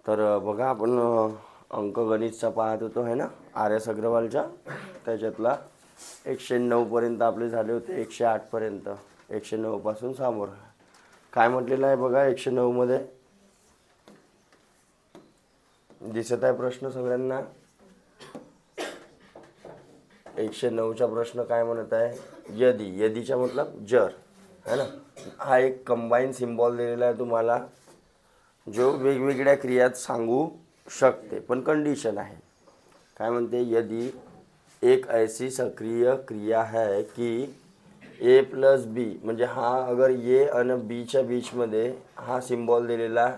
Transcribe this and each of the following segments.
तर बघा आपण अंकगणितचा पाहत होतो आहे ना, आर एस अग्रवालच्या. त्याच्यातला 109 पर्यंत आपले झाले होते, 108 पर्यंत. 109 पासून समोर काय म्हटलेलं आहे बघा. 109 मध्ये दिसत आहे प्रश्न सगळ्यांना. 109चा प्रश्न काय म्हणत आहे, यदि. यदीचा मतलब जर है ना. हा एक कंबाईन सिम्बॉल दिलेला आहे तुम्हाला, जो वेगवेगळ्या क्रियात सांगू शकते, पण कंडिशन आहे. काय म्हणते, यदि एक ऐसी सक्रिय क्रिया है कि ए प्लस बी, म्हणजे हा अगर ए आणि बीच्या बीचमध्ये हा सिम्बॉल दिलेला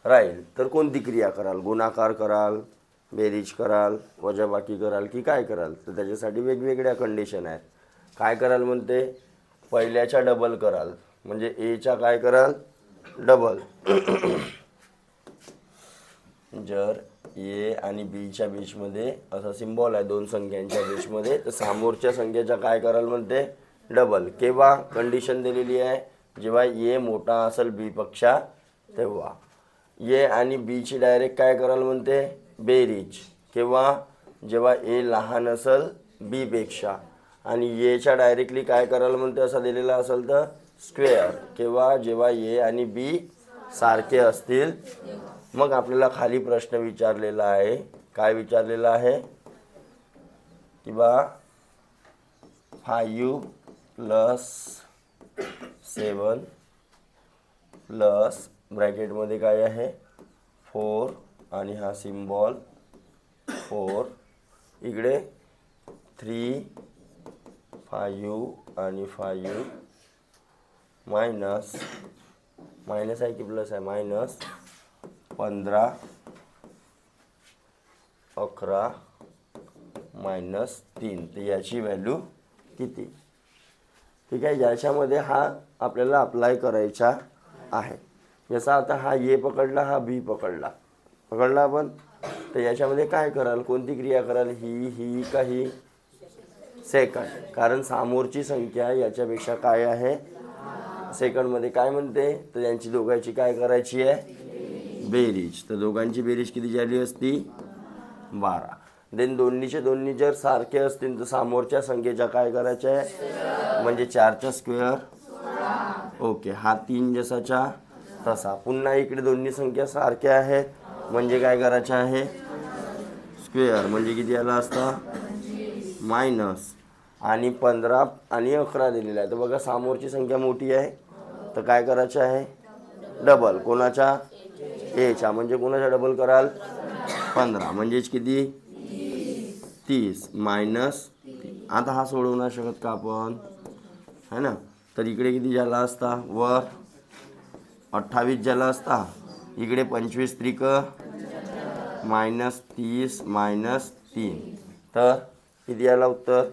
राहील तर कोणती क्रिया कराल. गुणाकार कराल, बेरीज कराल, वजाबाकी कराल की काय कराल. तर त्याच्यासाठी वेगवेगळ्या कंडिशन आहेत. काय कराल म्हणते, पहिल्याच्या डबल कराल, म्हणजे एच्या काय कराल, डबल. जर ए आणि बीच्या बीचमध्ये असा सिम्बॉल आहे दोन संख्यांच्या बीचमध्ये, तर समोरच्या संख्येचा काय कराल म्हणते, डबल. केव्हा कंडिशन दिलेली आहे, जेव्हा ए मोठा असेल बी पेक्षा तेव्हा. ए आणि बीची डायरेक्ट काय कराल म्हणते, बेरीज. केव्हा, जेव्हा ए लहान असेल बी पेक्षा. आणि एच्या डायरेक्टली काय कराल म्हणते असा दिलेला असेल तर स्क्वेअर. केव्हा, जेव्हा ए आणि बी सारखे असतील. मग आपल्याला खाली प्रश्न विचारलेला आहे, काय विचारलेला आहे की बा 5 प्लस 7 प्लस ब्रॅकेटमध्ये काय आहे 4 आणि हा सिम्बॉल 4. इकडे 3 5 आणि 5 मायनस आहे की प्लस आहे, मायनस 15 11 मायनस 3. तर याची व्हॅल्यू किती. ठीक आहे, याच्यामध्ये हा आपल्याला अप्लाय करायचा आहे. जसा आता हा ए पकडला, हा बी पकडला आपण. तर याच्यामध्ये काय कराल, कोणती क्रिया कराल, ही का ही. सेकंड, कारण समोरची संख्या याच्यापेक्षा काय आहे सेकंडमध्ये. काय म्हणते, तर यांची दोघांची काय करायची आहे, बेरीज. तर दोघांची बेरीज किती झाली असती, 12. देन दोन्हीचे दोन्ही जर सारखे असतील तर समोरच्या संख्येच्या काय करायचं आहे, म्हणजे 4चा स्क्वेअर. ओके, हा 3 जसाच्या तसा. पुन्हा इकडे दोन्ही संख्या सारख्या आहेत, म्हणजे काय करायचं आहे, स्क्वेअर. म्हणजे किती आला असता, मायनस. आणि 15 आणि 11 दिलेला आहे. तर बघा समोरची संख्या मोठी आहे, तर काय करायचं आहे, डबल. कोणाच्या, एच्या. म्हणजे कोणाच्या डबल कराल, 15. म्हणजेच किती, 30 मायनस. आता हा सोडवू नाही शकत का आपण, है ना. तर इकडे किती झाला असता, वर 28 झाला असता. इकडे 25 त्रिक मायनस 30 मायनस 3. तर किती आला उत्तर,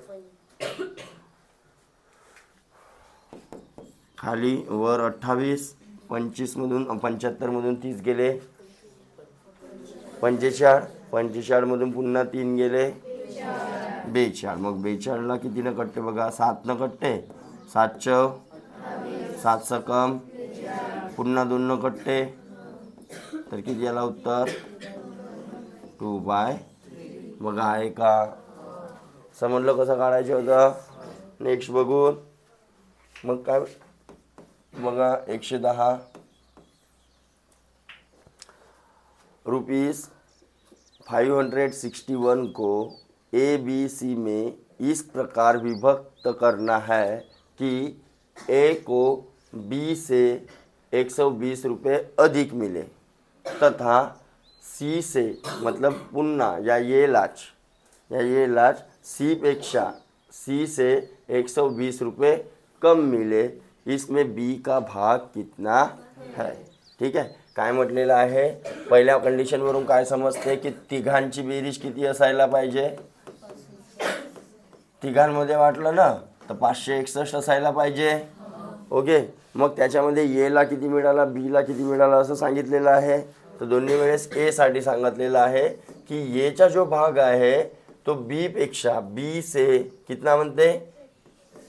खाली वर 28, 25 मधून 75 मधून 30 गेले, 45 मधून पुन्हा 3 गेले, 42. मग 42ला कितीनं कटते बघा, 7नं कटते. 7 सकम पुन्हा 2नं कटते. तर किती आला उत्तर, 2/3. बघा आहे का, समजलं कसं काढायचं होतं. नेक्स्ट बघू. मग काय बघा, 110 रुपीस 561 को ए बी सी में इस प्रकार विभक्त करना है कि ए को बी से 120 रुपये अधिक मिले तथा सी से, मतलब पुन्हा या ये लाच सी पेक्षा सी से 120 रुपये कम मिले. इसमें बी का भाग कितना है. ठीक आहे, काय म्हटलेलं आहे, पहिल्या कंडिशनवरून काय समजते की तिघांची बेरीज किती असायला पाहिजे. तिघांमध्ये वाटलं ना तर 561 असायला पाहिजे. ओके, मग त्याच्यामध्ये ए ला किती मिळाला, बी ला किती मिळाला असं सांगितलेलं आहे. तर दोन्ही वेळेस ए साठी सांगितलेलं आहे की एचा जो भाग आहे तो बी पेक्षा, बी से कितना म्हणते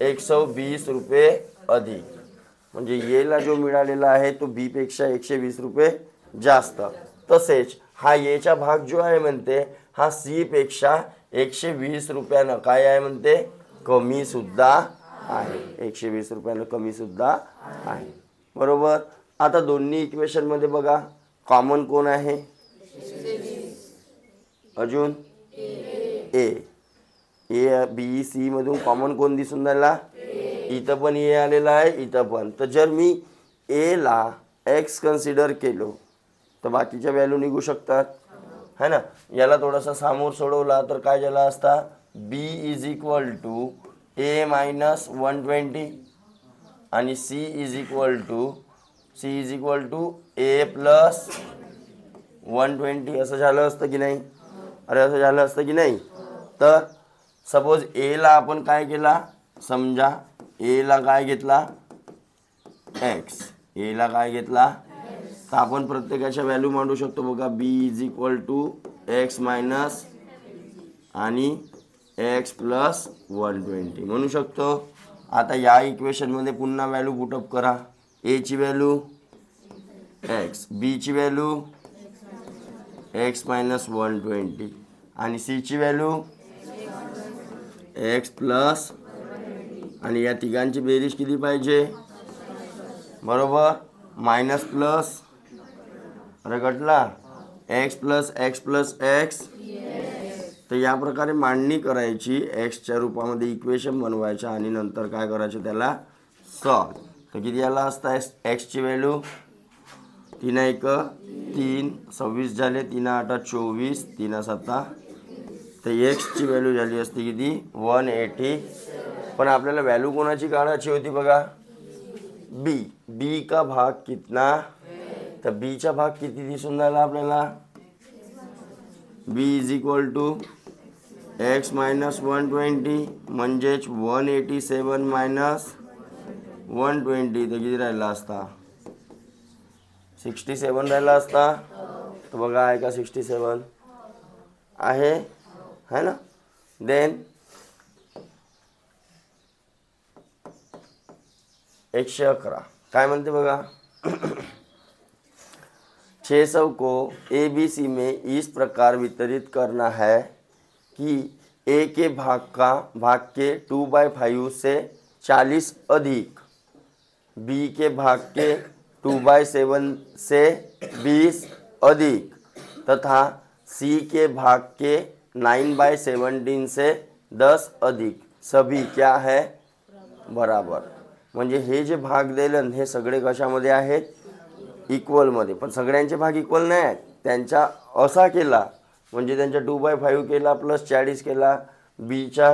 120 रुपये अधिक. म्हणजे एला जो मिळालेला आहे तो बी पेक्षा 120 रुपये जास्त. तसेच हा एचा भाग जो आहे म्हणते हा सी पेक्षा 120 रुपयानं काय आहे म्हणते कमी सुद्धा आहे, 120 रुपयानं कमी सुद्धा आहे. बरोबर. आता दोन्ही इक्वेशन मध्ये बघा कॉमन कोण आहे, अजून ए बी सी मधून कॉमन कोण दिसून राहिला, इथं पण ए आलेला आहे, इथं पण. तर जर मी ए ला एक्स कन्सिडर केलो तर बाकीच्या व्हॅल्यू निघू शकतात है ना. याला थोडासा समोर सोडवला तर काय झाला असता, B is equal to A minus 120 आणि C is equal to A plus 120 असं झालं असतं की नाही. अरे असं झालं असतं की नाही. तर सपोज ए ला आपण काय केला, समजा ए ला काय घेतला एक्स, ए ला काय घेतला, तर आपण प्रत्येकाच्या व्हॅल्यू मांडू शकतो बघा. B is equal to X minus आणि एक्स प्लस 120 म्हणू शकतो. आता या इक्वेशनमध्ये पुन्हा व्हॅल्यू पुटअप करा. ए ची व्हॅल्यू एक्स, बी ची व्हॅल्यू एक्स मायनस 120 आणि सी ची व्हॅल्यू एक्स प्लस, आणि या तिघांची बेरीज किती पाहिजे, बरोबर, मायनस प्लस, अरे घटला x plus x plus x. तर या प्रकारे मांडणी करायची, एक्सच्या रूपामध्ये इक्वेशन बनवायचं आणि नंतर काय करायचं त्याला सॉल्व. तर किती आला असता एक्सची व्हॅल्यू 3 1 3 26 झाले, 3 8 24, 3 7. तर एक्सची व्हॅल्यू झाली असती किती 180. पण आपल्याला व्हॅल्यू कोणाची काढायची होती बघा, बी का भाग कितना, तर बीचा भाग किती दिसून राहिला आपल्याला, B is equal to X minus 120 म्हणजेच 187 मायनस 120 तर किती राहिला असता 67 राहिला असता. तर बघा आहे का 67 आहे ना. देन 111 काय म्हणते बघा, 600 को ए बी सी में इस प्रकार वितरित करना है कि ए के भाग के 2/5 से 40 अधिक, बी के भाग के 2/7 से 20 अधिक तथा सी के भाग के 9/17 से 10 अधिक सभी क्या है बराबर. म्हणजे हे जे भाग दिलं हे सगळे कशामध्ये आहेत, इक्वलमध्ये. पण सगळ्यांचे भाग इक्वल नाही आहेत, त्यांचा असा केला म्हणजे त्यांच्या 2/5 केला प्लस 40 केला, बीचा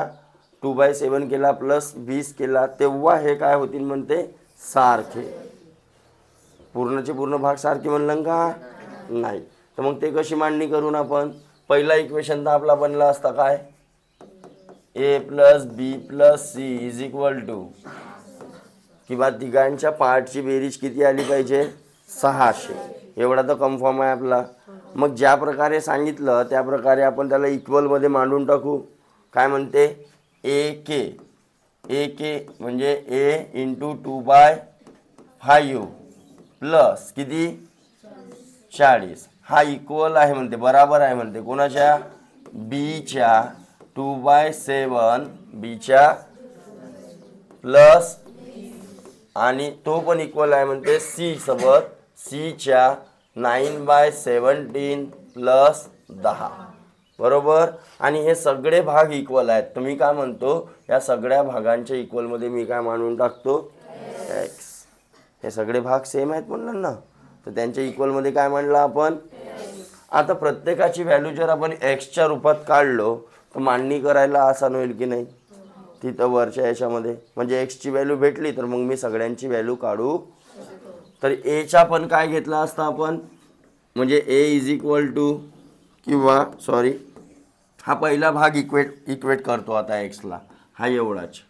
2/7 केला प्लस 20 केला, तेव्हा हे काय होतील म्हणते सारखे. पूर्णचे पूर्ण भाग सारखे म्हणलं का नाही. तर मग ते कशी मांडणी करून आपण, पहिला इक्वेशन तर आपला बनला असता काय, A plus B plus C is equal to, किंवा तिघांच्या पार्टची बेरीज किती आली पाहिजे 600. एवढा तर कन्फर्म आहे आपला. मग ज्या प्रकारे सांगितलं त्या प्रकारे आपण त्याला इक्वलमध्ये मांडून टाकू. काय म्हणते, ए के म्हणजे ए इंटू 2/5 प्लस किती 40 हा इक्वल आहे म्हणते, बराबर आहे म्हणते कोणाच्या, बीच्या 2/7 बीच्या प्लस, आणि तो पण इक्वल आहे म्हणते सी सोबत, सीच्या 9/17 प्लस 10 बरोबर. आणि हे सगळे भाग इक्वल आहेत. तर मी काय म्हणतो, या सगळ्या भागांच्या इक्वलमध्ये मी काय मांडून टाकतो एक्स. हे सगळे भाग सेम आहेत म्हणलं ना, तर त्यांच्या इक्वलमध्ये काय मांडलं आपण. आता प्रत्येकाची व्हॅल्यू जर आपण एक्सच्या रूपात काढलो तर मांडणी करायला आसान होईल की नाही, तिथं वरच्या याच्यामध्ये. म्हणजे एक्सची व्हॅल्यू भेटली तर मग मी सगळ्यांची व्हॅल्यू काढू. तर एचा पण काय घेतला असता आपण, म्हणजे ए इज इक्वल टू, किंवा सॉरी हा पहिला भाग इक्वेट करतो आता एक्सला, हा एवढाच,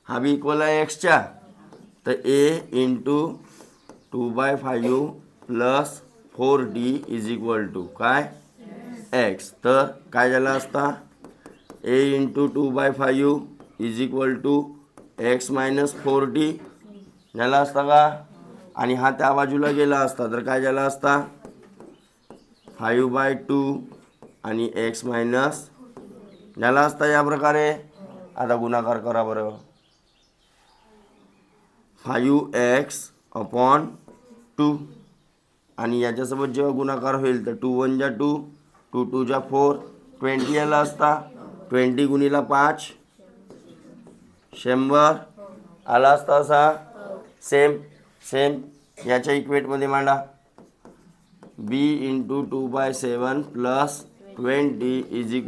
हा बी इक्वल आहे एक्सच्या. तर A into 2/5 plus 4D is equal to काय एक्स. तर काय झाला असता, A into 2/5 is equal to X minus 4D झाला असता का. आणि हा त्या बाजूला गेला असता तर काय झाला असता 5/2 आणि x मायनस याला असता या प्रकारे. आता गुणाकार करा बरं. 5x/2 आणि याच्यासोबत जेव्हा गुणाकार होईल तर 2 1 जा 2, 2 2 जा 4, 20 याला असता. 20 गुणिला 5 100 आला असता असा. सेम याच्या इक्वेटमध्ये मांडा. b × 2/7 + 20 =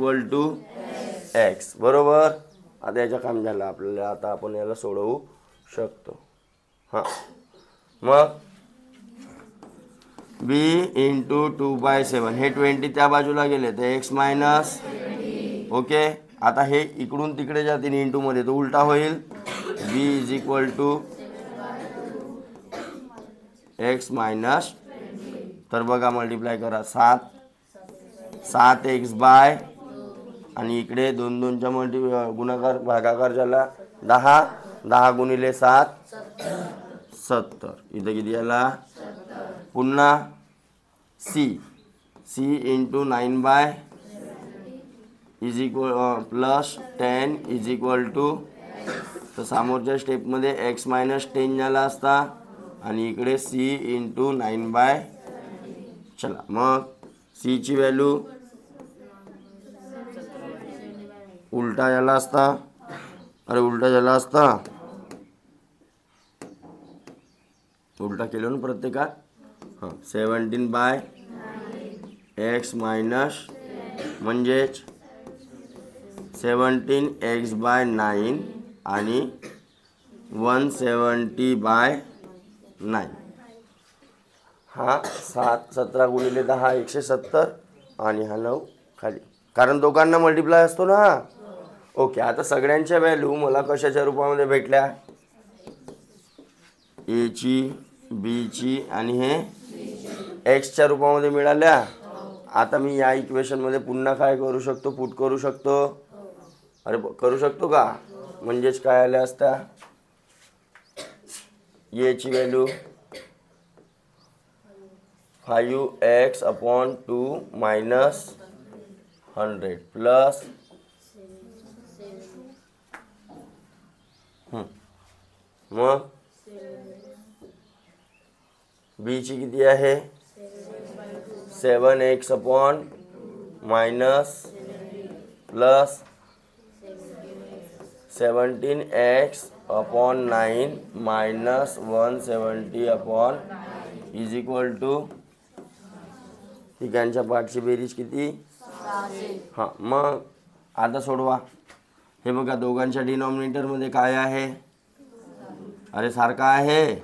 x. बरोबर. आता याचं काम झालं आपल्याला. आता आपण याला सोडवू शकतो. हां मग b × 2/7 हे 20 त्या बाजूला गेले तर x मायनस. ओके. आता हे इकडून तिकडे जातील इंटूमध्ये तो उलटा होईल. b = x minus. तर बघा मल्टिप्लाय करा. 7x बाय आणि इकडे 2 2च्या गुणाकार भागाकार झाला 10. 10 गुणिले 7 70. इथं किती आला. पुन्हा c × 9/, + 10 = तर समोरच्या स्टेपमध्ये x मायनस 10 झाला असता आणि इकडे c × 9/. चला मग c ची व्हॅल्यू उलटा झाला असता. अरे उलटा झाला असता. उलटा केलं ना प्रत्येकात. 17/x मायनस म्हणजेच 17x/9 आणि 170/9. हा 17 गुणिले 10 170 आणि हा 9 खाली, कारण दोघांना मल्टिप्लाय असतो ना. ओके. आता सगळ्यांच्या व्हॅल्यू मला कशाच्या रूपामध्ये भेटल्या. ए ची, बी ची आणि हे एक्सच्या रूपामध्ये मिळाल्या. आता मी या इक्वेशनमध्ये पुन्हा काय करू शकतो. पुट करू शकतो. अरे करू शकतो का. म्हणजेच काय आल्या असत्या. ए ची व्हॅल्यू 5x/2 मायनस 100 प्लस मग बी ची किती आहे. 7x/- प्लस 17x/9 मायनस 170/9 तिघांच्या पाठची बेरीज किती. हां मग आता सोडवा. हे बघा दोघांच्या डिनॉमिनेटरमध्ये काय आहे. अरे सारखा आहे.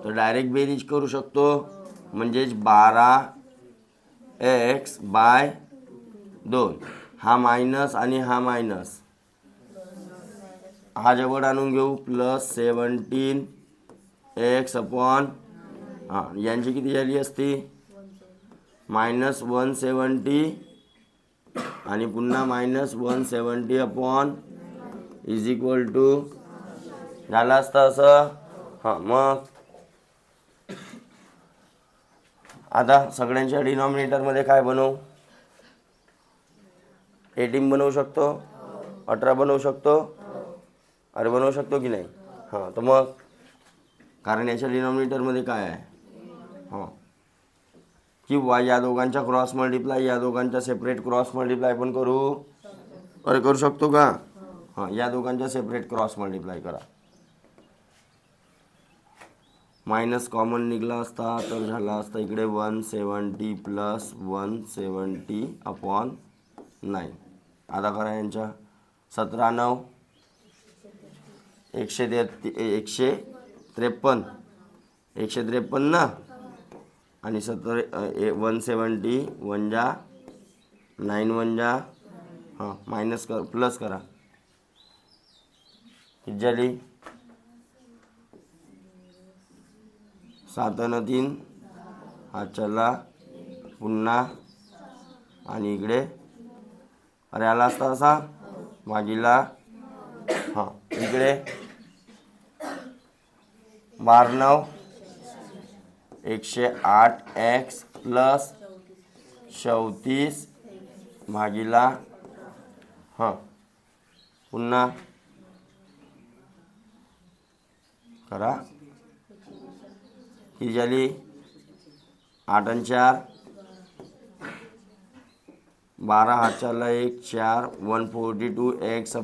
तर डायरेक्ट बेरीज करू शकतो. म्हणजेच 12x/2. हा मायनस आणि हा मायनस हा जवळ आणून घेऊ. प्लस 17x/, यांची किती झाली असती. मायनस 170 आणि पुन्हा मायनस 170/, झालं असतं असं. हां मग आता सगळ्यांच्या डिनॉमिनेटरमध्ये काय बनवू. 18 बनवू शकतो. 18 बनवू शकतो. अरे बनवू शकतो की नाही. हां तर मग कारण याच्या डिनॉमिनेटरमध्ये काय आहे. हां किंवा या दोघांच्या क्रॉस मल्टिप्लाय, या दोघांच्या सेपरेट क्रॉस मल्टिप्लाय पण करू. अरे करू शकतो का. हां या दोघांच्या सेपरेट क्रॉस मल्टिप्लाय करा. मायनस कॉमन निघला असता तर झाला असता इकडे 170 प्लस 170/9. आता करा यांच्या 17 9 153 ना आणि 170 1 जा 9 1 जा हां मायनस कर प्लस करा. किती झाली. 7 आणि 3 हा चला पुन्हा आणि इकडे अरे आला असता असा मागीला. हां इकडे 12 9 108x प्लस 34 भागिला हां पुन्हा करा ही झाली 8 आणि 4 12 हाताला 1 4 142 x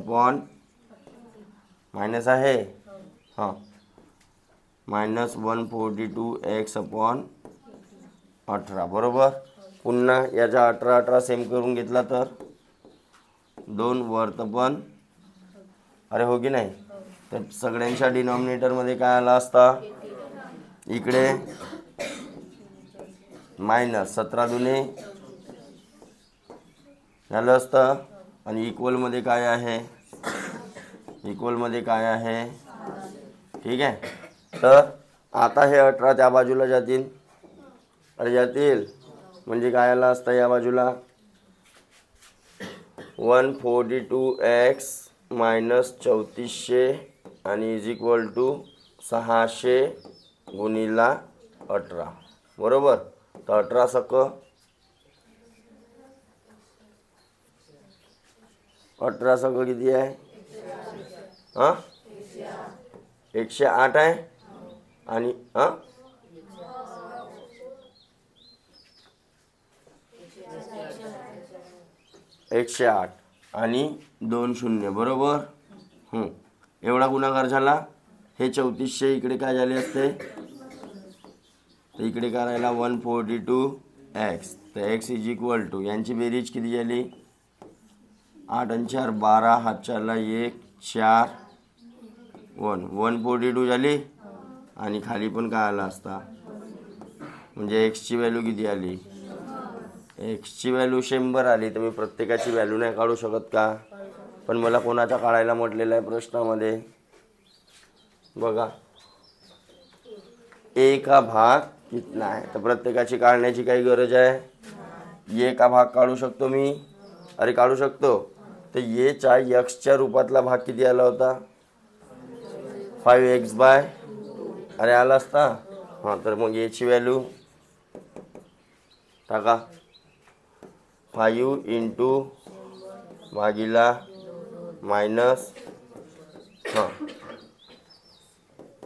मायनस आहे हां मायनस 142 x/18 बरोबर. पुन्हा याचा 18 18 सेम करून घेतला तर 2 वर्त पण अरे हो की नाही. तर सगळ्यांच्या डिनॉमिनेटरमध्ये काय आला असता इकडे मायनस 17 दुने झालं असतं आणि इक्वलमध्ये काय आहे इक्वलमध्ये काय आहे ठीक आहे. तर आता हे 18 त्या बाजूला जातील अरे जातील म्हणजे काय आला असता या बाजूला 142x मायनस 3400 आणि इज इक्वल टू 600 गुणिला 18 बरोबर. तर 18 सक 18 सक किती आहे हां 108 आहे आणि हां 108 आणि 2 शून्य बरोबर. एवढा गुणाकार झाला. हे 3400 इकडे काय झाले असते तर इकडे काय राहिला 142x तर x इज इक्वल टू यांची बेरीज किती झाली 8 आणि 4 12 हातच्याला 1 4 142 झाली आणि खाली पण काय आला असता म्हणजे x ची व्हॅल्यू किती आली x ची व्हॅल्यू 100 आली. तर मी प्रत्येकाची व्हॅल्यू नाही काढू शकत का पण मला कोणाचा काढायला म्हटलेलं आहे प्रश्नामध्ये बघा ए का भाग कितना आहे. तर प्रत्येकाची काढण्याची काही गरज आहे ए का भाग काढू शकतो मी अरे काढू शकतो. तर एचा एक्सच्या रूपातला भाग किती आला होता 5x बाय अरे आला असता हां. तर मग एची व्हॅल्यू टाका 5 इंटू भागिला मायनस हां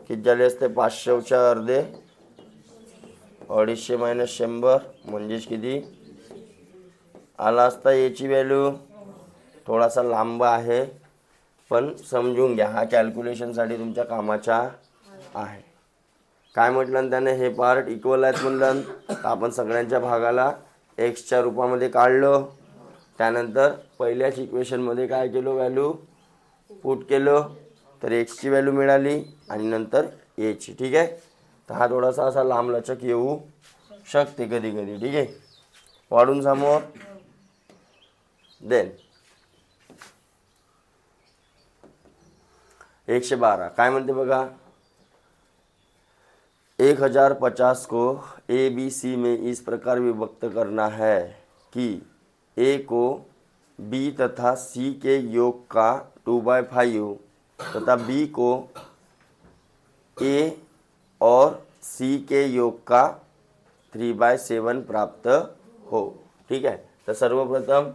किती झाले असते 500च्या अर्धे 250 मायनस 100 म्हणजेच किती आला असता याची व्हॅल्यू. थोडासा लांब आहे पण समजून घ्या हा कॅल्क्युलेशनसाठी तुमच्या कामाचा आहे. काय म्हटलं त्याने हे पार्ट इक्वल आहेत म्हणलं तर आपण सगळ्यांच्या भागाला एक्सच्या रूपामध्ये काढलं. त्यानंतर पहिल्याच इक्वेशनमध्ये काय केलं व्हॅल्यू पुट केलं तर एक्सची व्हॅल्यू मिळाली आणि नंतर एची ठीक आहे. तर हा थोडासा असा लांबलचक येऊ शकते कधी कधी ठीक आहे. वाढून समोर देन 112 काय म्हणते बघा 1050 को ए बी सी में इस प्रकार विभक्त करना है कि ए को बी तथा सी के योग का 2/5 तथा बी को ए और सी के योग का 3/7 प्राप्त हो. ठीक आहे. तर सर्वप्रथम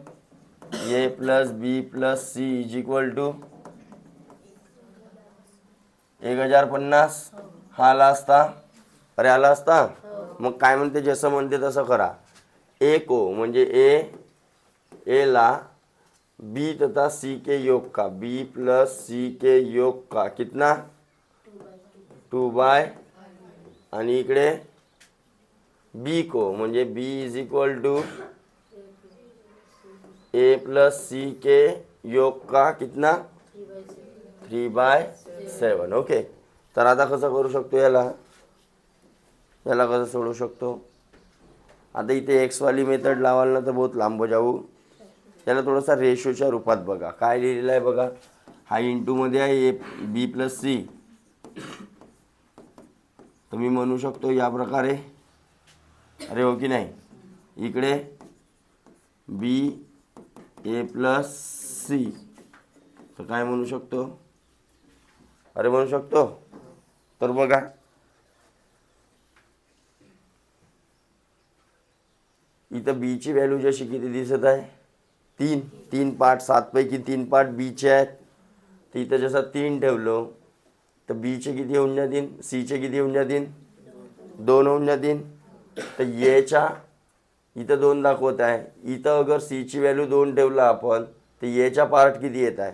A plus B plus C is equal to 1050 हा आला असता अरे आला असता. मग काय म्हणते जसं म्हणते तसं करा. ए को म्हणजे ए ला बी तथा सी के योग का बी प्लस सी के योग का कितना 2/, आणि इकडे बी को म्हणजे B is equal to A plus C के योग का कितना 3/7 ओके. तर आता कसं करू शकतो याला कसं सोडू शकतो. आता इथे एक्सवाली मेथड लावाल ना तर बहुत लांब जाऊ. त्याला थोडासा रेशोच्या रूपात बघा काय लिहिलेलं आहे बघा. हा इंटूमध्ये आहे ए बी प्लस सी तर मी म्हणू शकतो या प्रकारे अरे हो की नाही. इकडे बी ए प्लस सी तर काय म्हणू शकतो अरे म्हणू शकतो. तर बघा इथं बीची व्हॅल्यू जशी किती दिसत आहे 3, 3 पार्ट, 7 पैकी 3 पार्ट बीचे आहेत. तर इथं जसं 3 ठेवलो तर बीचे किती होऊन जातील, सीचे किती होऊन जातील, 2 होऊन जातील. तर येच्या इथं 2 दाखवत आहे. इथं अगर सीची व्हॅल्यू 2 ठेवला आपण तर येच्या पार्ट किती येत आहे.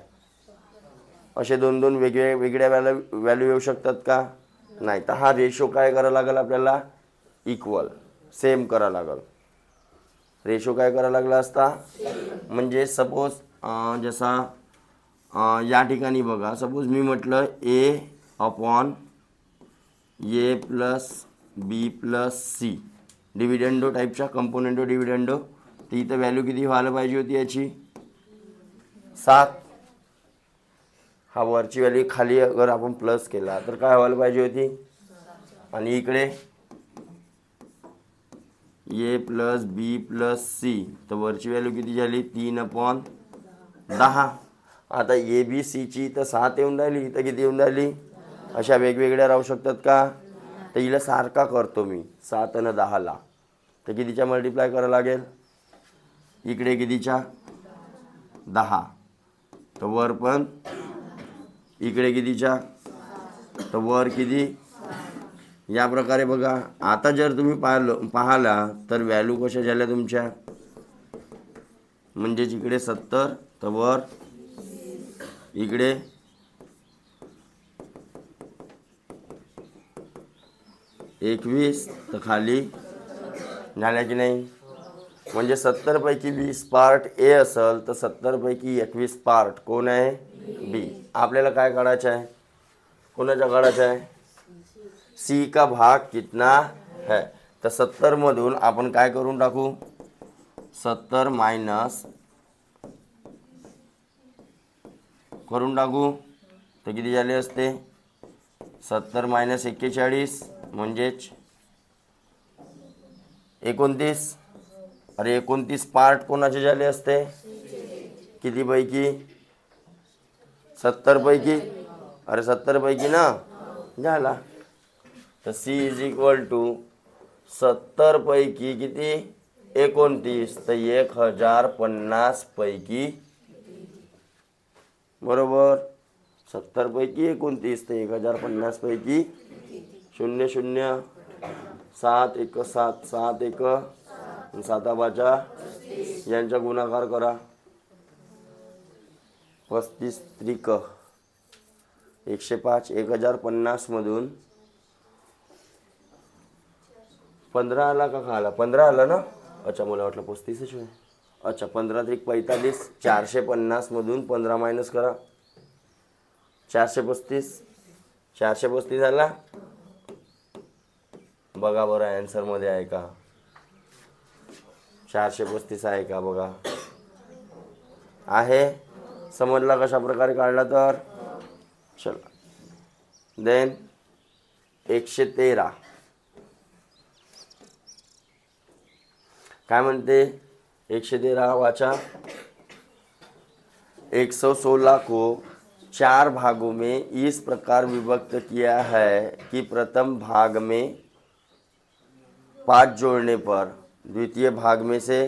असे 2 वेगळ्या व्हॅल्यू येऊ शकतात का, नाही. तर हा रेशो काय करावं लागेल आपल्याला, इक्वल सेम करावं लागेल. रेशो काय करावं लागला असता, म्हणजे सपोज जसा या ठिकाणी बघा, सपोज मी म्हटलं ए अपॉन ए प्लस बी प्लस सी डिव्हिडंडो टाईपच्या कंपोनेंटो डिव्हिडंडो. तर इथं व्हॅल्यू किती व्हायला पाहिजे होती याची 7. हा वरची व्हॅल्यू खाली अगर आपण प्लस केला तर काय व्हायला पाहिजे होती. आणि इकडे ए प्लस बी प्लस सी तर वरची व्हॅल्यू किती झाली 3/10. आता ए बी सीची तर 7 येऊन राहिली, इथं किती येऊन राहिली. अशा वेगवेगळ्या राहू शकतात का. तर हिला सारखा करतो मी 7 आणि 10ला. तर कितीच्या मल्टिप्लाय करावं लागेल, इकडे कितीच्या 10, तर वर पण इकडे कितीच्या, तर वर किती. या प्रकारे बघा. आता जर तुम्ही पाहिला तर व्हॅल्यू कशा झाल्या तुमच्या, म्हणजे इकडे 70 तर वर इकडे 21 तर खाली झाल्या की नाही. म्हणजे 70 पैकी 20 पार्ट ए असेल तर 70 पैकी 21 पार्ट कोण आहे, बी. आपल्याला काय काढायचं आहे, कोणाचा काढायचा आहे, सी का भाग कितना है. तर 70 मधून आपण काय करून टाकू, 70 मायनस करून टाकू. तर किती झाले असते, 70 मायनस 41 म्हणजेच 29. अरे 29 पार्ट कोणाचे झाले असते, किती पैकी, 70 पैकी. अरे 70 पैकी ना झाला. तर सी इज इक्वल टू 70 पैकी किती 29, तर 1050 पैकी, बरोबर. 70 पैकी 29 तर 1050 पैकी 0 0 7 1 7 7 1 7 5 यांचा गुणाकार करा. 35 त्रिक 105. 1050 मधून 15 आला का आला, 15 आला ना. अच्छा मला वाटलं 35च आहे. अच्छा 15 त्रिक 45. 450 मधून 15 मायनस करा, 435. 435 आला. बघा बरं आन्सर मध्ये आहे का, 435 आहे का बघा. आहे. समजला कशा प्रकारे काढला तर. चला देन 113 काय म्हणते, 113 वाचा. 116 को 4 भागों में इस प्रकार विभक्त किया है कि प्रथम भाग में 5 जोड़ने पर, द्वितीय भाग में से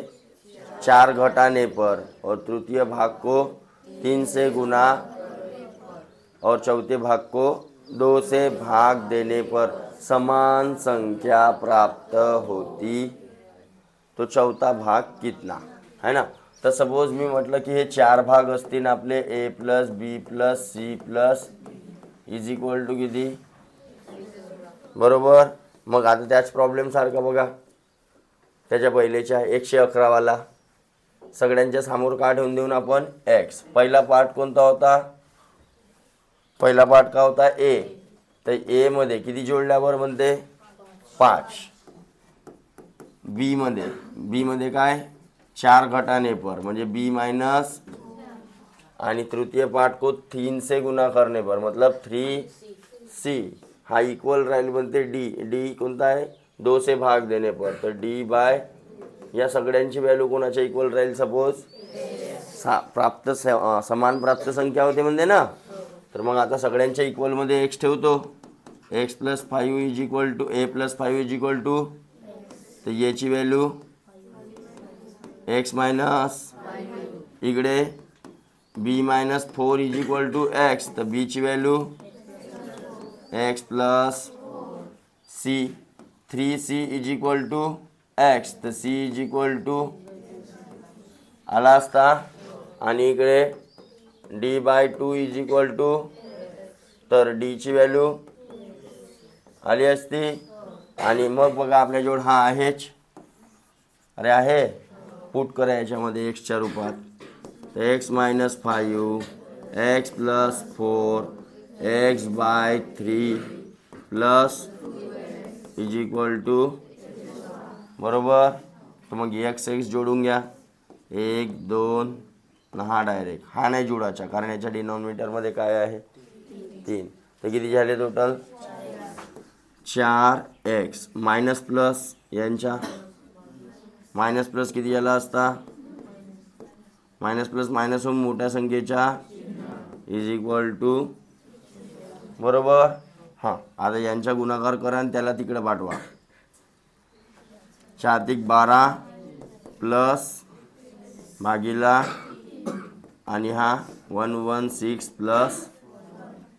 4 घटाने पर और तृतीय भाग को 3 से गुना और चौथे भाग को 2 से भाग देने पर समान संख्या प्राप्त होती. तो चौथा भाग कितना है ना. तर सपोज मी म्हटलं की हे 4 भाग असतील आपले A plus B plus C plus is equal to किती, बरोबर. मग आता त्याच प्रॉब्लेम सारखा बघा, त्याच्या पहिलेच्या 111 वाला सगळ्यांच्या समोर काय ठेवून देऊन आपण एक्स. पहिला पार्ट कोणता होता, पहिला पार्ट का होता ए. तर ए मध्ये किती जोडल्यावर म्हणते 5. बी मध्ये काय 4 घटाने पर म्हणजे बी माइनस, आणि तृतीय पार्ट को 3 से गुना करने पर मतलब 3c. हा इक्वल राहील बनते डी कोणता आहे 2 से भाग देने पर. तर डी बाय या सगळ्यांची व्हॅल्यू कोणाच्या इक्वल राहील, सपोज समान प्राप्त संख्या होते म्हणजे ना. तर मग आता सगळ्यांच्या इक्वल मध्ये एक्स ठेवतो. X plus 5 is equal to A plus 5 is equal to, तर याची व्हॅल्यू एक्स मायनस इकडे B minus 4 is equal to X, तर बीची व्हॅल्यू X plus C, 3c is equal to X, तर सी इज इक्वल टू आला असता, आणि इकडे D by 2 is equal to, तर डीची व्हॅल्यू आली असती. आणि मग बघा आपल्याजवळ हा आहेच, अरे आहे, पुट करा याच्यामध्ये एक्सच्या रूपात, तर X minus 5 X plus 4 X by 3 plus is equal to, बरोबर. तर मग एक्स एक्स जोडून घ्या, 1 2, हा डायरेक्ट, हा नाही जोडायचा कारण याच्या डिनॉमिनेटरमध्ये काय आहे 3, तर किती झाले टोटल 4x मायनस प्लस यांच्या मायनस प्लस किती झाला असता, मायनस प्लस मायनस होऊन मोठ्या संख्येच्या इज इक्वल टू, बरोबर. हां, आता यांचा गुणाकार करा आणि त्याला तिकडे पाठवा. 4×12 प्लस भागीला आणि हा 116 प्लस,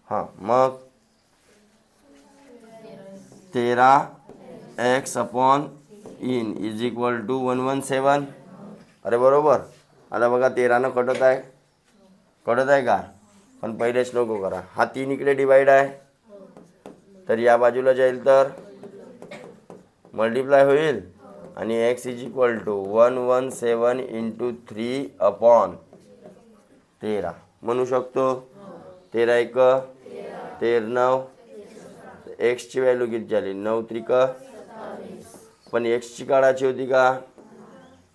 हां मग 13x upon in is equal to 117. अरे बरोबर. आता बघा 13नं कटत आहे का, पण पहिलेच नको करा, हा 3 इकडे डिवाइड आहे, तर या बाजूला जाईल तर मल्टिप्लाय होईल, आणि x is equal to 117 into 3 upon 13 म्हणू शकतो. 13 1 13, एक्सची व्हॅल्यू किती झाली 9 त्रिक, पण एक्सची काढायची होती का,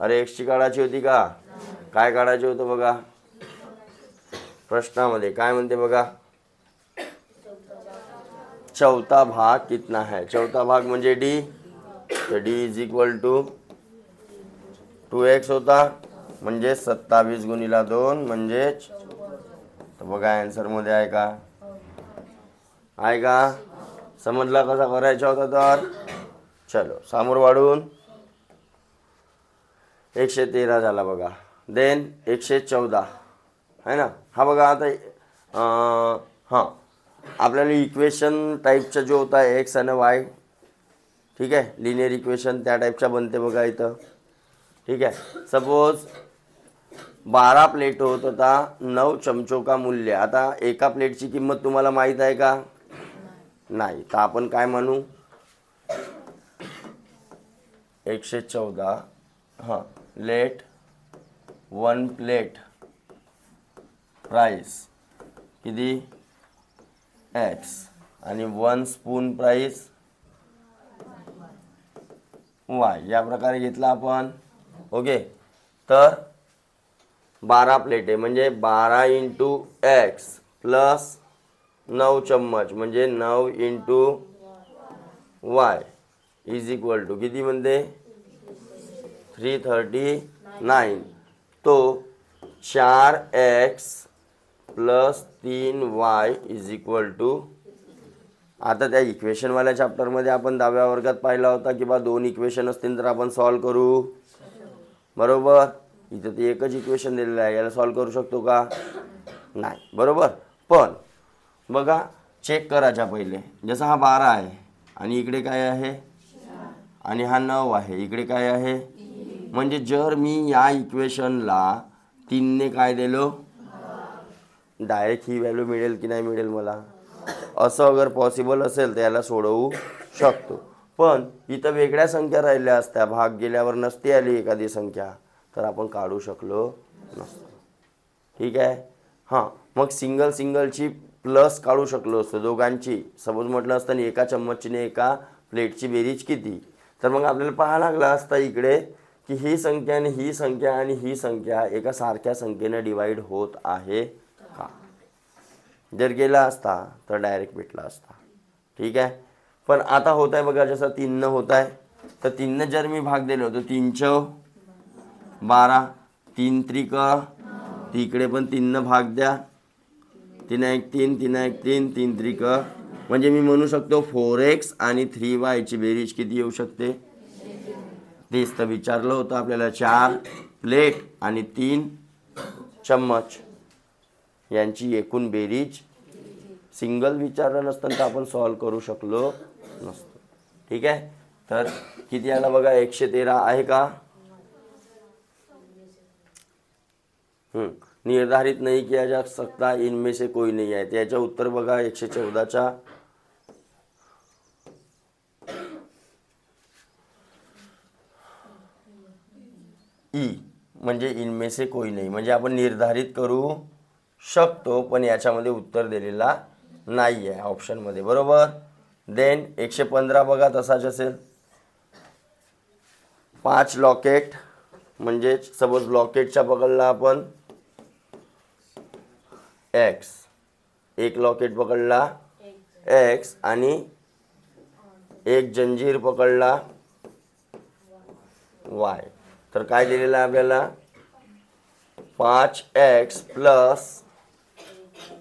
अरे एक्सची काढायची होती का, काय काढायचं होतं बघा प्रश्नामध्ये काय म्हणते बघा, चौथा भाग कितना है, चौथा भाग म्हणजे डी, तर D is equal to 2x होता, म्हणजे 27 गुणिला 2 म्हणजेच, तर बघा आन्सर मध्ये आहे का, समजला कसा करायचा होता. तर चलो समोर वाढून 113 झाला बघा, देन 114 आहे ना. हा बघा आता हां आपल्याला इक्वेशन टाईपचा जो होता एक्स आणि वाय, ठीक आहे, लिनियर इक्वेशन त्या टाईपचा बनते बघा इथं, ठीक आहे. सपोज 12 प्लेट होत होता, 9 चमचों का मूल्य. आता एका प्लेटची किंमत तुम्हाला माहीत आहे का, नाही, तर आपण काय म्हणू 114, हां लेट 1 प्लेट प्राइस किती एक्स आणि 1 स्पून प्राइस वाय, या प्रकारे घेतला आपण. ओके, तर 12 प्लेट म्हणजे 12 इंटू एक्स प्लस 9 चम्मच म्हणजे 9 into Y is equal to किती म्हणते 339. तो 4x plus 3y is equal to, आता त्या इक्वेशनवाल्या चॅप्टरमध्ये आपण 10व्या वर्गात पाहिला होता की बा 2 इक्वेशन असतील तर आपण सॉल्व करू, बरोबर. इथं ते एकच इक्वेशन दिलेलं आहे, याला सॉल्व करू शकतो का, नाही, बरोबर. पण बघा चेक करायच्या पहिले, जसा हा 12 आहे आणि इकडे काय आहे आणि हा 9 आहे, इकडे काय आहे, म्हणजे जर मी या इक्वेशनला 3 ने काय दिलो, डायरेक्ट ही व्हॅल्यू मिळेल की नाही मिळेल मला, असं अगर पॉसिबल असेल तर याला सोडवू शकतो. पण इथं वेगळ्या संख्या राहिल्या असत्या, भाग गेल्यावर नसती आली एखादी संख्या, तर आपण काढू शकलो नसतो, ठीक आहे. हां, मग सिंगलची प्लस काढू शकलो असतो दोघांची. सपोज म्हटलं असतं एका चम्मचने एका प्लेटची बेरीज किती, तर मग आपल्याला पाहायला लागला असता इकडे की ही संख्या आणि ही संख्या आणि ही संख्या एका सारख्या संख्येने डिवाइड होत आहे का. जर गेला असता तर डायरेक्ट भेटला असता, ठीक आहे. पण आता होत आहे बघा, जसं 3 होत आहे, तर 3 जर मी भाग दिलो तर 3 × 12, 3 त्रिक, तिकडे पण 3 भाग द्या, 3 1 3, 3 1 3, 3 त्रिक, म्हणजे मी म्हणू शकतो 4x आणि 3y ची बेरीज किती येऊ शकते, तेच तर विचारलं होतं आपल्याला. 4 प्लेट आणि 3 चम्मच यांची एकूण बेरीज सिंगल विचारलं नसतं तर आपण सॉल्व करू शकलो नसतो. ठीक आहे. तर किती आला बघा 113 आहे का. निर्धारित नहीं किया जा सकता इनमें से कोई नहीं आहे. त्याचं उत्तर बघा 114चा ई म्हणजे इनमें से कोई नहीं म्हणजे आपण निर्धारित करू शकतो पण याच्यामध्ये उत्तर दिलेला नाही आहे ऑप्शनमध्ये. बरोबर. देन 115 बघा तसाच असेल. 5 लॉकेट म्हणजे सपोज लॉकेटच्या पकडला आपण एक्स, एक लॉकेट पकडला एक्स आणि एक जंजीर पकडला वाय. तर काय दिलेलं आहे आपल्याला 5x प्लस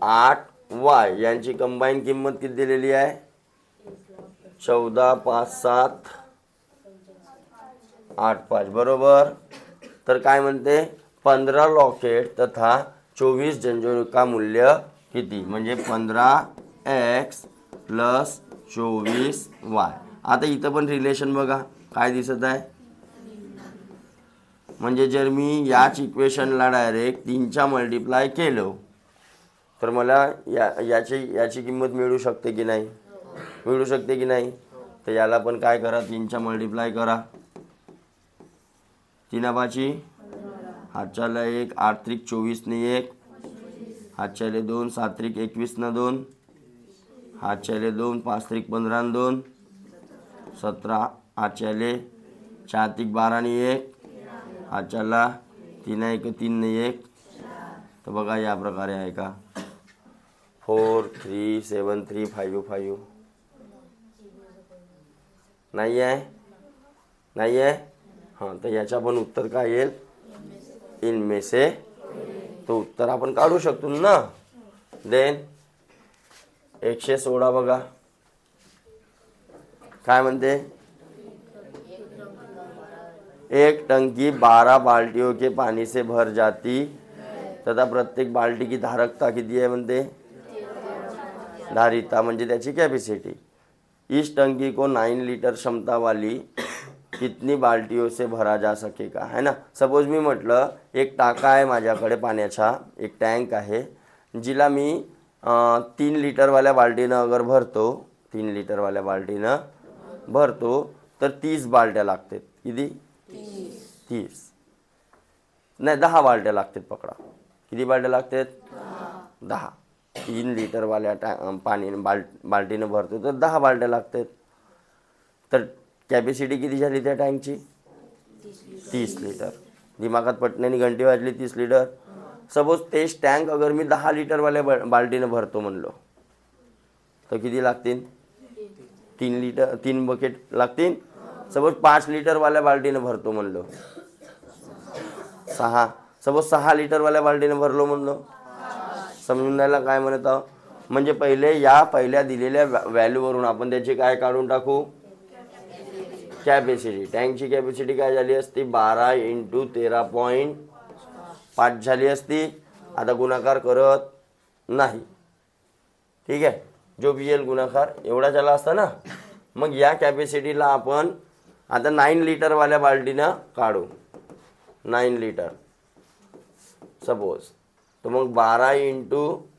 8y यांची कंबाईन किंमत किती दिलेली आहे 14 5 7 8 5. बरोबर. तर काय म्हणते 15 लॉकेट तथा 24 जंजीरों का मूल्य किती म्हणजे 15x प्लस 24y. आता इथं पण रिलेशन बघा काय दिसत आहे म्हणजे जर मी याच इक्वेशनला डायरेक्ट 3च्या मल्टिप्लाय केलं तर मला याची किंमत मिळू शकते की नाही मिळू शकते की नाही. तर याला पण काय करा 3च्या मल्टिप्लाय करा. 3 हातच्याला 1 8 त्रिक 24 ने 1 हातच्याले 2 7 त्रिक 21 न 2 हातच्याले 2 5 त्रिक 15 न 2 17 हातच्याले 4 त्रिक 12 ने 1 हातच्याला 3 1 3 ने 1. तर बघा या प्रकारे आहे का 4 3 7 3 5 5 नाही आहे नाही आहे. हां तर याचा पण उत्तर काय येईल इनमें से. तो उत्तर आपण काढू शकतो ना. देन 116 बघा काय म्हणते एक टंकी 12 बाल्टियों के पानी से भर जाती तथा प्रत्येक बाल्टी की धारकता किती आहे म्हणते धारिता म्हणजे त्याची कॅपॅसिटी. इस टंकी को 9 लीटर क्षमता वाली कितनी बाल्टियों से भरा जा सकेगा है ना. सपोज मी म्हटलं एक टाका आहे माझ्याकडे पाण्याचा एक टँक आहे जिला मी 3 लिटरवाल्या बाल्टीनं अगर भरतो 3 लिटरवाल्या बाल्टीनं भरतो तर 30 बाल्ट्या लागतात. किती 30 नाही 10 बाल्ट्या लागतात. पकडा किती बाल्ट्या लागतात 10. 3 लिटरवाल्या पाणी बाल्टीनं भरतो तर 10 बाल्ट्या लागतात. तर कॅपॅसिटी किती झाली त्या टँकची 30 लिटर. दिमागात पटण्याने घंटी वाजली 30 लिटर. सपोज तेच टँक अगर मी 10 लिटरवाल्या बाल्टीनं भरतो म्हणलो तर किती लागतील 3 लिटर 3 बकेट लागतील. सपोज 5 लिटरवाल्या बाल्टीनं भरतो म्हणलो 6. सपोज 6 लिटरवाल्या बाल्टीनं भरलो म्हणलो समजून द्यायला काय म्हणत आहो म्हणजे पहिल्या दिलेल्या व्हॅल्यूवरून आपण त्याची काय काढून टाकू कॅपॅसिटी. टँकची कॅपॅसिटी काय झाली असती 12 × 13.5 झाली असती. आता गुणाकार करत नाही. ठीक आहे जो बी येईल गुणाकार एवढा झाला असता ना. मग या कॅपॅसिटीला आपण आता 9 लिटरवाल्या बाल्टीनं काढू 9 लिटर सपोज. तर मग 12 ×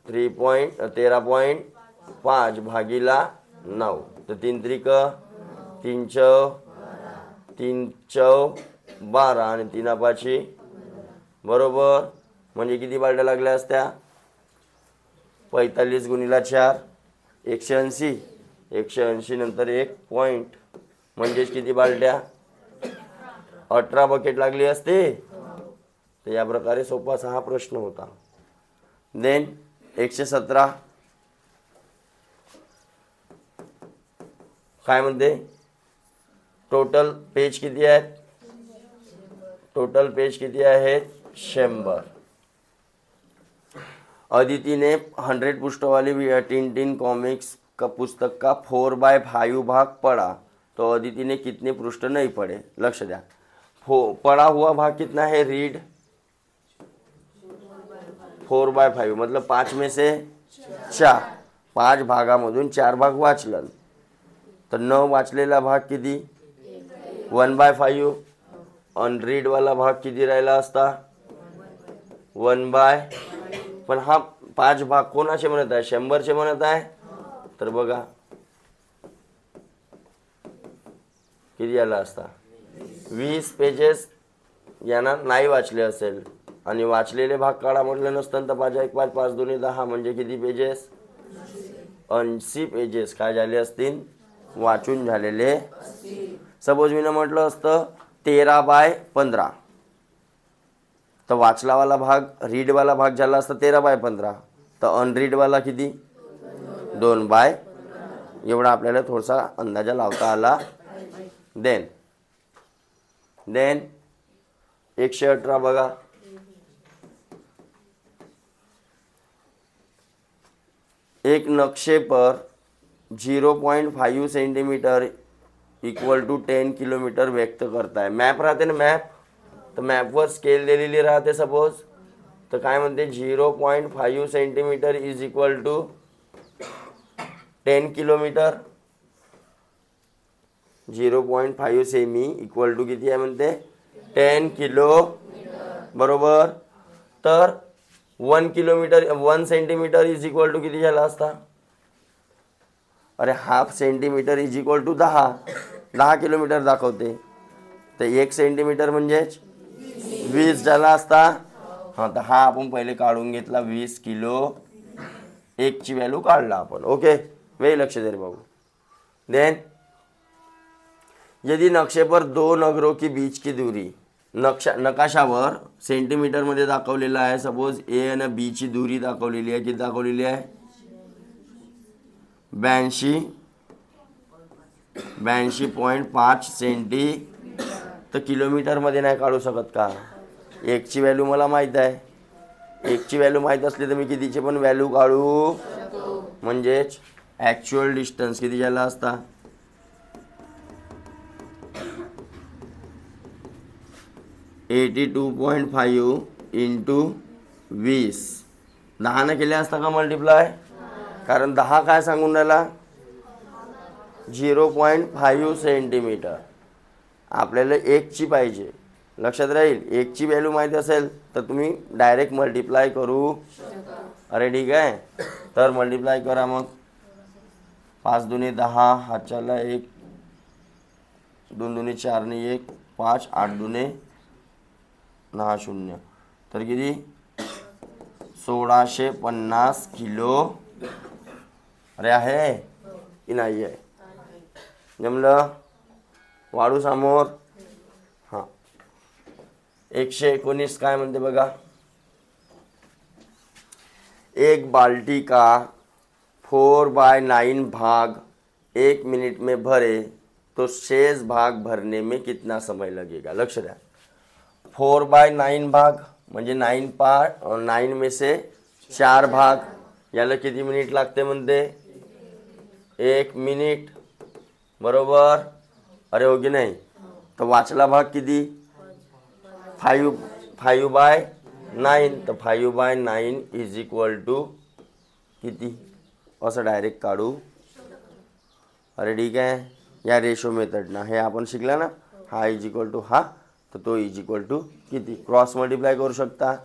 13.5 भागीला 9 तर 3 त्रिक 3 चौ 12 आणि 3 5 बरोबर म्हणजे किती बाल्ट्या लागल्या असत्या 45 × 4 180. 180 नंतर 1 पॉईंट म्हणजेच किती बाल्ट्या 18 बकेट लागली असते. तर या प्रकारे सोपा असा हा प्रश्न होता. देन 117 काय म्हणते टोटल पेज किती आहेत टोटल पेज किती आहेत 100. अदिति ने 100 पृष्ठ वाली टिन कॉमिक्स का पुस्तक का 4/5 भाग पढ़ा तो अदिति ने कितने पृष्ठ नहीं पढ़े. लक्ष द्या पड़ा हुआ भाग कितना है रीड 4/5 मतलब 5 में से 4 5 भागामधून 4 भाग वाचलं तर न वाचलेला भाग किती 1/5 आणि रीड वाला भाग किती राहिला असता 1/, पण हा 5 भाग कोणाचे म्हणत आहे 100चे म्हणत आहे तर बघा किती आला असता 20 पेजेस यांना नाही वाचले असेल आणि वाचलेले भाग काढा म्हटलं नसतं तर 5 1 5 5 2 10 म्हणजे किती पेजेस 80 पेजेस काय झाले असतील वाचून झालेले सपोज मी म्हटलं असतं 13/15 तर वाचलावाला भाग रीडवाला भाग झाला असता 13/15 तर अनरीडवाला किती 2/, एवढा आपल्याला थोडासा अंदाजा लावता आला. देन 118 बघा एक नक्शे पर 0.5 सेंटीमीटर इक्वल टू 10 किलोमीटर व्यक्त करताय. मॅप राहते ना मॅप तर मॅपवर स्केल दिलेली राहते सपोज तर काय म्हणते 0.5 centimetre is equal to 10 kilometre 0.5 cm equal to किती आहे म्हणते 10 किलो बरोबर. तर 1 kilometre 1 centimetre is equal to किती झाला असता अरे half centimetre is equal to 10 kilometre दाखवते तर 1 सेंटीमीटर म्हणजेच 20 झाला असता. हां तर हा आपण पहिले काढून घेतला 20 किलो 1 ची व्हॅल्यू काढला आपण. ओके वे लक्ष दे रे बाबू. देन यदि नक्शे पर 2 नगरों के बीच की दूरी नकाशावर सेंटीमीटर मध्ये दाखवलेला आहे सपोज ए आणि बी ची दूरी दाखवलेली आहे किती दाखवलेली आहे 82.5 सेंटी तर किलोमीटर मध्ये नाही काढू शकत का 1 ची व्हॅल्यू मला माहित आहे 1 ची व्हॅल्यू माहित असली तर मी कितीची पण व्हॅल्यू काढू म्हणजेच ॲक्च्युअल डिस्टन्स किती झाला असता 82.5 इंटू 20 10 ने केले असता का मल्टिप्लाय कारण 10 काय सांगून राहिला 0.5 सेंटीमीटर आपल्याला 1 ची पाहिजे लक्षात राहील 1 ची व्हॅल्यू माहिती असेल तर तुम्ही डायरेक्ट मल्टिप्लाय करू अरे ठीक आहे तर मल्टिप्लाय करा मग 5 दुने 10 हातच्याला 1 2 दुने 4 ने 1 5 8 दुने 9 0 तर किती 1650 किलो अरे आहे की नाही आहे जमलं वाढू समोर. हां 119 काय म्हणते बघा एक बाल्टी का 4/9 भाग 1 मिनट में भरे तो शेष भाग भरने में कितना समय लगेगा. लक्ष द्या 4/9 भाग म्हणजे 9 में से 4 भाग याला किती मिनिट लागते म्हणते 1 मिनिट बरोबर. अरे हो की नाही तर वाचला भाग किती 5/9 तर 5/9 इज इक्वल टू किती असं डायरेक्ट काढू. अरे ठीक आहे या रेशो मेथडना हे आपण शिकला ना हा इज इक्वल टू हा तर तो इज इक्वल टू किती क्रॉस मल्टिप्लाय करू शकता.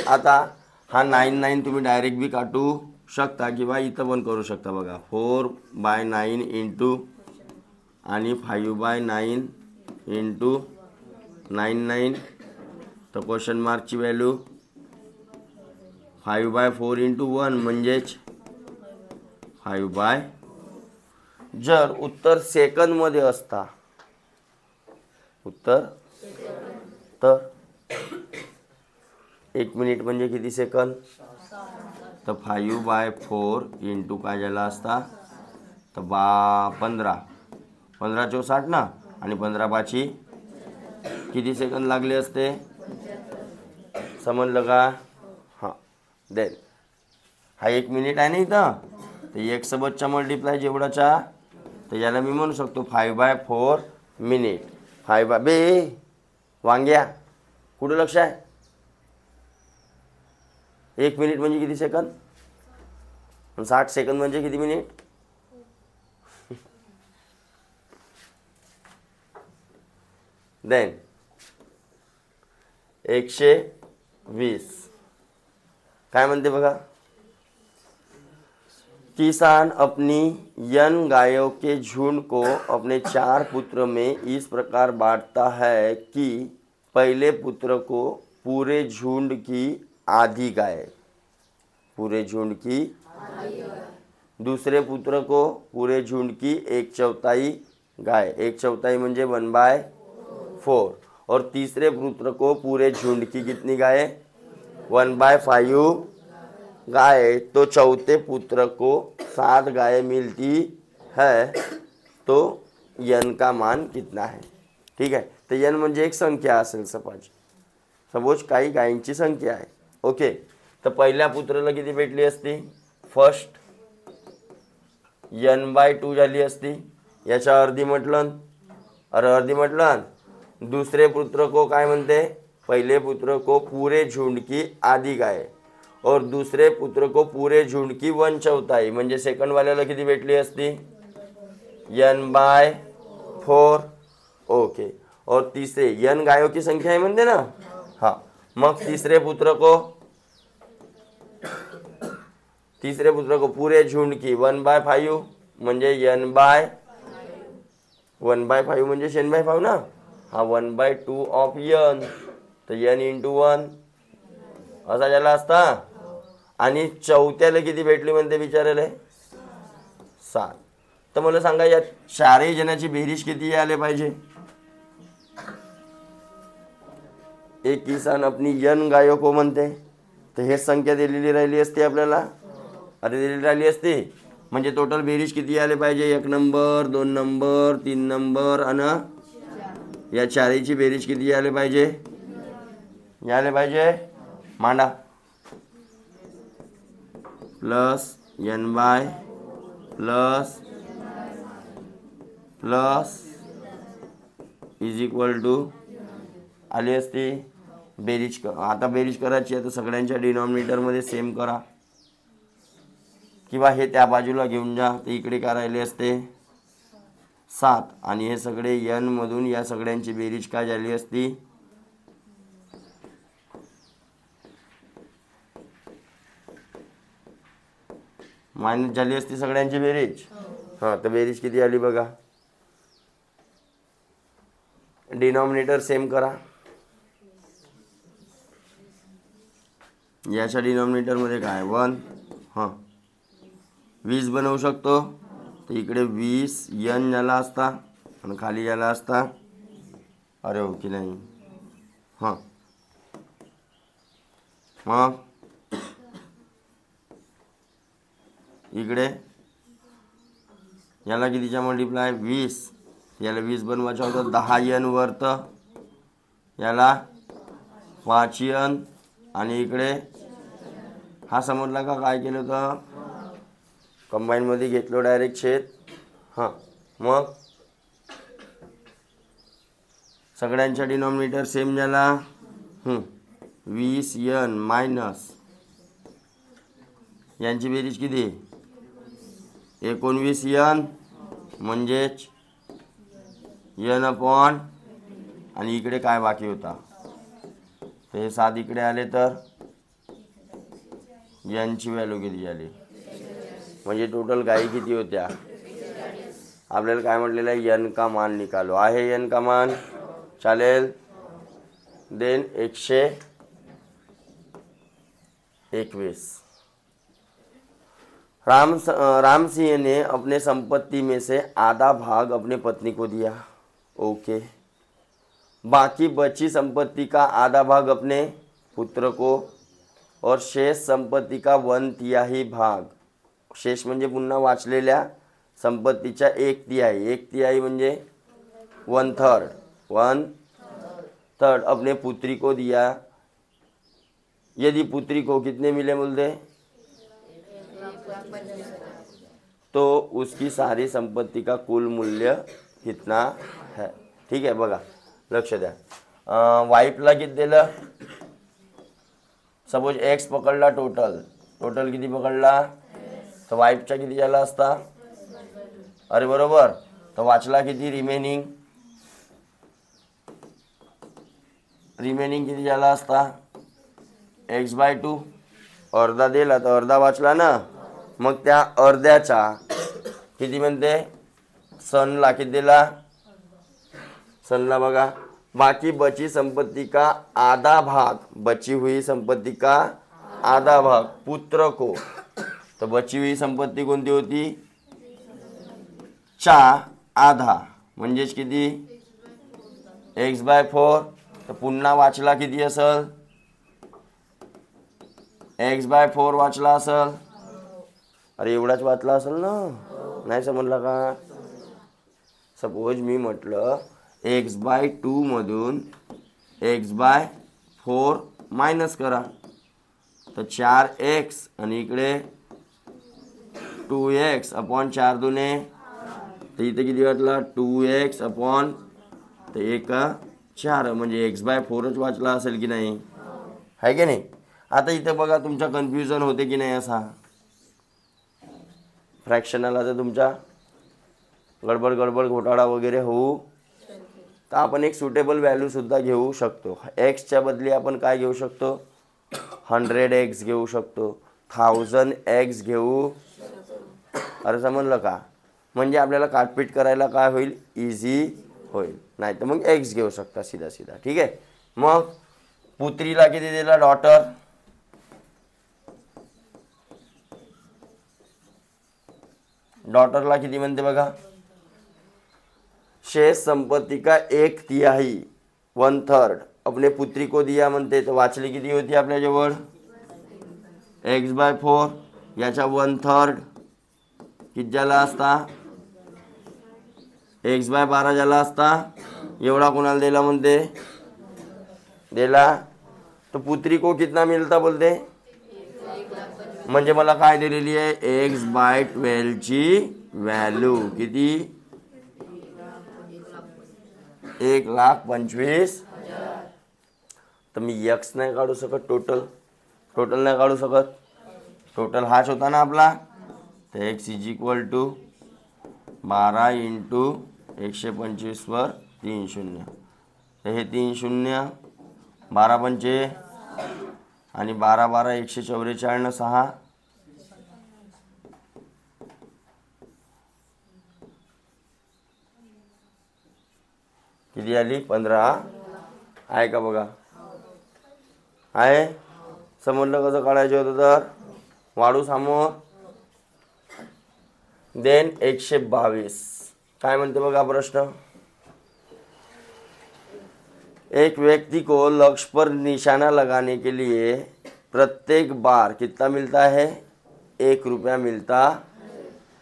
आता हा 9 तुम्ही डायरेक्ट बी काढू शकता किंवा इथं पण करू शकता बघा 4/9 इंटू आणि 5/9 इंटू 9 तर क्वेश्चन मार्कची व्हॅल्यू 5/4 इंटू 1 म्हणजेच 5/. जर उत्तर सेकंदमध्ये असता उत्तर तर 1 मिनिट म्हणजे किती सेकंद तर 5/4 इंटू काय झाला असता तर 15 चौ 60 ना आणि 15 किती सेकंद लागले असते समजलं का. हां देन हा 1 मिनिट आहे ना इथं तर 1 सोबतचा मल्टिप्लाय जेवढाचा तर याला मी म्हणू शकतो 5/4 मिनिट 5 बे वांग्या कुठं लक्ष आहे? 1 मिनिट म्हणजे किती सेकंद? 60 सेकंद म्हणजे किती मिनिट? देन 120 काय म्हणते बघा, किसान अपनी n गायों के झुंड को अपने 4 पुत्र में इस प्रकार बांटता है कि पहले पुत्र को पूरे झुंड की आधी गाय, पूरे झुंड की, दूसरे पुत्र को पूरे झुंड की 1/4 गाय, 1/4 म्हणजे 1/4, और तीसरे पुत्र को पूरे झुंड की कितनी गाय? 1/5 गाय। तो चौथे पुत्र को 7 गाय मिलती है, तो n का मान कितना है? ठीक आहे, तर n म्हणजे एक संख्या असेल, सपोज काही गायींची संख्या आहे. ओके, तर पहिल्या पुत्राला किती भेटली असती? फर्स्ट n/2 झाली असती. याच्या अर्धी म्हटलं, अर्धी म्हटलं. दूसरे पुत्र को काय म्हणते? पहले पुत्र को पूरे झुंड की आधी गाय और दूसरे पुत्र को पूरे झुंड की 1/4, म्हणजे सेकंड वाल्याला किती भेटली असती? n/4. ओके, और तीसरे n गायों की संख्या आहे म्हणते ना. हाँ, मग तीसरे पुत्र को पूरे झुंड की 1/5 म्हणजे n/1/5 म्हणजे n/5 ना. हा 1/2 ऑफ n, तर n × 1 असा झाला असता. आणि चौथ्याला किती भेटली म्हणते विचारायला? 7. तर मला सांगा या चारही जणांची बेरीज किती आले पाहिजे? एक किसान अपनी n गायों को म्हणते, तर हे संख्या दिलेली राहिली असती आपल्याला, दिलेली राहिली असती, म्हणजे टोटल बेरीज किती आले पाहिजे? 1 नंबर, 2 नंबर, 3 नंबर आणि या चारहीची बेरीज किती आले पाहिजे? याले पाहिजे मांडा plus n/, plus is equal to आली असती बेरीज. आता बेरीज करायची आहे तर सगळ्यांच्या डिनॉमिनेटरमध्ये सेम करा, किंवा हे त्या बाजूला घेऊन जा, तर इकडे काय राहिले असते? 7. आणि हे सगळे n मधून या सगळ्यांची बेरीज काय झाली असती? मायनस झाली असती सगळ्यांची बेरीज. हां, तर बेरीज किती आली बघा. डिनॉमिनेटर सेम करा. याच्या डिनॉमिनेटरमध्ये काय 1, हां 20 बनवू शकतो, तर इकडे 20 n झाला असता आणि खाली झाला असता. अरे हो की नाही? हां, मग इकडे याला कितीचा मल्टिप्लाय? 20. याला 20 बनवायचा होता, 10 n वर, तर याला 5 n, आणि इकडे हा समजला का काय केलं होतं? कंबाईनमध्ये घेतलो डायरेक्ट छेद. हां, मग सगळ्यांच्या डिनॉमिनेटर सेम झाला. 20 n मायनस यांची बेरीज किती? 19 n, म्हणजेच n/, आणि इकडे काय बाकी होता? ते 7 इकडे आले तर यांची व्हॅल्यू किती झाली? म्हणजे टोटल गायी किती होत्या? आपल्याला काय म्हटलेलं आहे? n का मान निकालो. आहे n का मान? चालेल. देन 121. राम सिंह ने अपने संपत्ति में से आधा भाग अपने पत्नी को दिया. ओके, बाकी बची संपत्ति का आधा भाग अपने पुत्र को और शेष संपत्ति का 1/3 भाग. शेष म्हणजे पुन्हा वाचलेल्या संपत्तीच्या 1/3. 1/3 म्हणजे 1/3 अपने पुत्री को दिया. यदि पुत्री को कितने मिले बोलते? तो उसकी सारी संपत्ति का कुल मूल्य कितना है? ठीक है, बघा लक्ष द्या. वाईपला किती दिलं, सपोज एक्स पकडला, टोटल किती पकडला, तर वाईपचा किती झाला असता, अरे बरोबर, तर वाचला किती, रिमेनिंग किती झाला असता, x/2, अर्धा दिला तर अर्धा वाचला ना, मग त्या अर्ध्याचा किती म्हणते, सनला किती दिला, सनला बघा, बाकी बची संपत्ति का आधा भाग, बची हुई संपत्ति का आधा भाग पुत्र को, तो बची हुई संपत्ति कोणती होती, चा आधा म्हणजेच किती, x/4, तर पुन्हा वाचला किती असेल, x/4 वाचला असेल, अरे एवढाच वाचला असेल ना, नाही समजला का, सपोज मी म्हटलं x/2 मधून x/4 मायनस करा, तर 4x आणि इकडे 2x अपॉन 4 दुने, तर इथे किती वाटला, 2x अपॉन, तर 1 4, म्हणजे x/4च वाचला असेल की नाही, आहे की नाही. आता इथे बघा तुमचा कन्फ्युजन होते की नाही, असा फ्रॅक्शनला तर तुमचा गडबड घोटाळा वगैरे होऊ, तर आपण एक सुटेबल व्हॅल्यू सुद्धा घेऊ शकतो. एक्सच्या बदली आपण काय घेऊ शकतो, 100x घेऊ शकतो, 1000x घेऊ, अरे समजलं का, म्हणजे आपल्याला काटपीट करायला काय होईल, इझी होईल. नाही तर मग x घेऊ शकता सीधा. ठीक आहे. मग पुत्रीला किती दिला, डॉटरला किती म्हणते बघा, शेष संपत्ति का 1/3 1/3 अपने पुत्री को दिया म्हणते, तर वाचली किती होती आपल्या जवळ, x/4, याचा 1/3 किती झाला असता, x/12 झाला असता, एवढा कोणाला दिला म्हणते, दिला, तो पुत्री को कितना मिळता बोलते, म्हणजे मला काय दिलेली आहे, x/12 ची व्हॅल्यू किती, 1,25,000. तर मी x नाही काढू शकत, टोटल नाही काढू शकत, टोटल हाच होता ना आपला, तर x = 12 × 125 वर 3 शून्य, तर हे 3 शून्य, 12 पंचे आणि 12 12 144 न 6, किती आली, 15. आहे का बघा, आहे, समजलं कसं काढायचं होतं, तर वाढू समोर, देन 122. काय म्हणते बघा प्रश्न, एक व्यक्ति को लक्ष्य पर निशाना लगाने के लिए प्रत्येक बार कितना मिलता है, 1 रुपया मिलता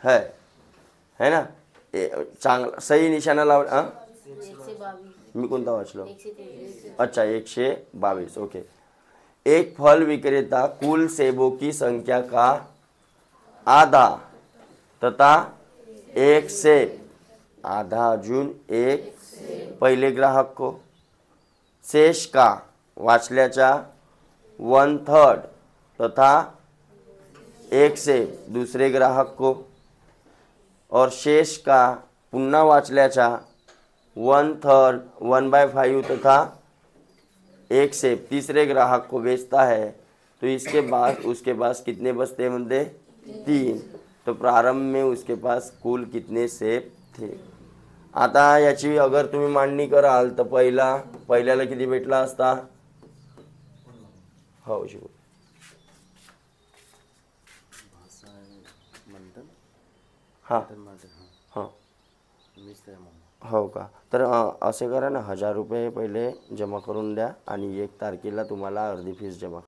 है ना, चांगला सही निशाना लाव, मी कोणता वाचलो, अच्छा 122. ओके. एक फल विक्रेता कुल सेबों की संख्या का आधा तथा एक सेब, आधा अजून एक पहिले ग्राहक को, शेष का वाचल्याचा 1/3 तथा एक सेब दूसरे ग्राहक को, और शेष का पुन्हा वाचल्याचा 1/3 1/5 तथा एक सेब तीसरे ग्राहक को बेचता है, तो इसके बाद उसके पास कितने बचते म्हणते, 3. तो प्रारंभ में उसके पास कुल कितने सेब थे. आता याची अगर तुम्ही मांडणी कराल तर पहिल्याला किती भेटला असता, हो शिव, हां हां, हो का, तर असे करा ना, 1000 रुपये पहिले जमा करून द्या आणि 1 तारखेला तुम्हाला अर्धी फीस जमा